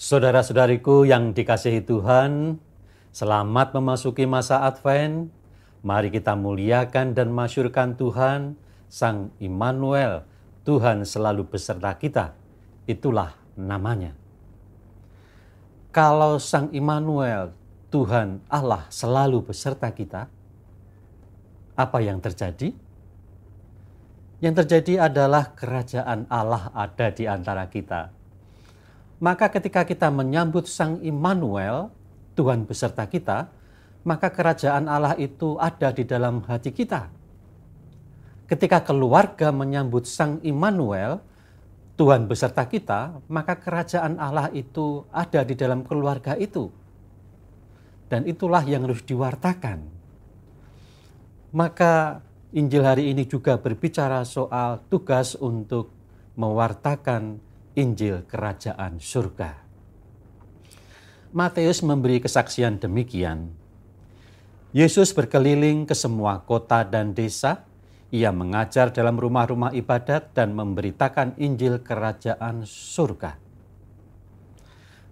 Saudara-saudariku yang dikasihi Tuhan, selamat memasuki masa Advent. Mari kita muliakan dan masyurkan Tuhan, Sang Immanuel, Tuhan selalu beserta kita. Itulah namanya. Kalau Sang Immanuel, Tuhan Allah selalu beserta kita, apa yang terjadi? Yang terjadi adalah kerajaan Allah ada di antara kita. Maka ketika kita menyambut Sang Immanuel, Tuhan beserta kita, maka kerajaan Allah itu ada di dalam hati kita. Ketika keluarga menyambut Sang Immanuel, Tuhan beserta kita, maka kerajaan Allah itu ada di dalam keluarga itu. Dan itulah yang harus diwartakan. Maka Injil hari ini juga berbicara soal tugas untuk mewartakan Injil Kerajaan Surga. Matius memberi kesaksian demikian. Yesus berkeliling ke semua kota dan desa. Ia mengajar dalam rumah-rumah ibadat dan memberitakan Injil Kerajaan Surga.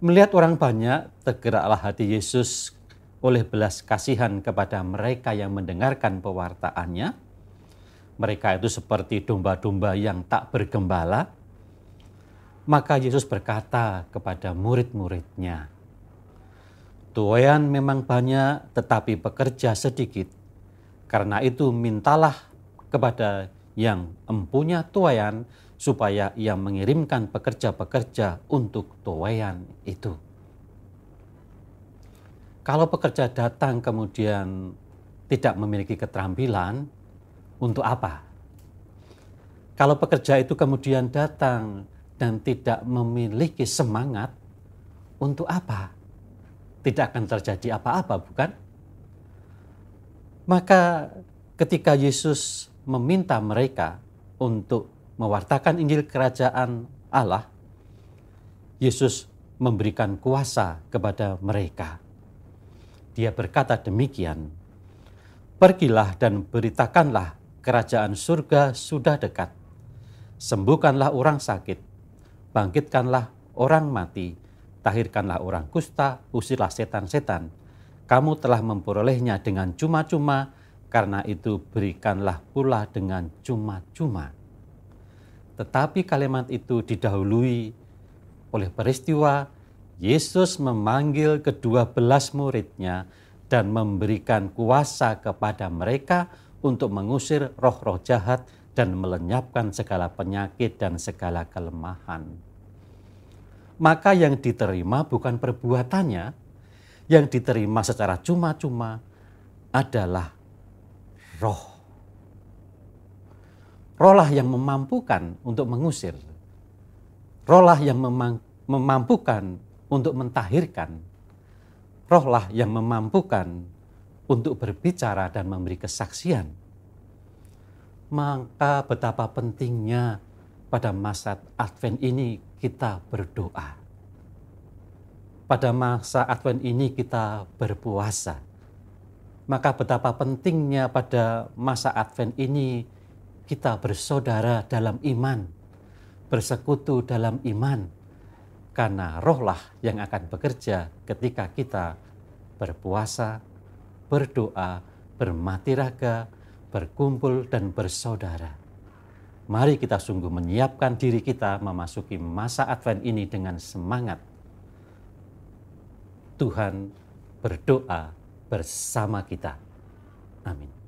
Melihat orang banyak, tergeraklah hati Yesus oleh belas kasihan kepada mereka yang mendengarkan pewartaannya. Mereka itu seperti domba-domba yang tak bergembala. Maka Yesus berkata kepada murid-muridnya, "Tuaian memang banyak, tetapi pekerja sedikit. Karena itu mintalah kepada yang empunya tuaian, supaya ia mengirimkan pekerja-pekerja untuk tuaian itu." Kalau pekerja datang kemudian tidak memiliki keterampilan, untuk apa? Kalau pekerja itu kemudian datang dan tidak memiliki semangat, untuk apa? Tidak akan terjadi apa-apa, bukan? Maka ketika Yesus meminta mereka untuk mewartakan Injil Kerajaan Allah, Yesus memberikan kuasa kepada mereka. Dia berkata demikian, "Pergilah dan beritakanlah kerajaan surga sudah dekat. Sembuhkanlah orang sakit, bangkitkanlah orang mati, tahirkanlah orang kusta, usirlah setan-setan. Kamu telah memperolehnya dengan cuma-cuma, karena itu berikanlah pula dengan cuma-cuma." Tetapi kalimat itu didahului oleh peristiwa Yesus memanggil ke-12 muridnya dan memberikan kuasa kepada mereka untuk mengusir roh-roh jahat dan melenyapkan segala penyakit dan segala kelemahan. Maka yang diterima bukan perbuatannya, yang diterima secara cuma-cuma adalah roh. Rohlah yang memampukan untuk mengusir. Rohlah yang memampukan untuk mentahirkan. Rohlah yang memampukan untuk berbicara dan memberi kesaksian. Maka betapa pentingnya pada masa Advent ini kita berdoa. Pada masa Advent ini kita berpuasa. Maka betapa pentingnya pada masa Advent ini kita bersaudara dalam iman, bersekutu dalam iman. Karena rohlah yang akan bekerja ketika kita berpuasa, berdoa, bermati raga, berkumpul dan bersaudara. Mari kita sungguh menyiapkan diri kita memasuki masa Advent ini dengan semangat. Tuhan berdoa bersama kita. Amin.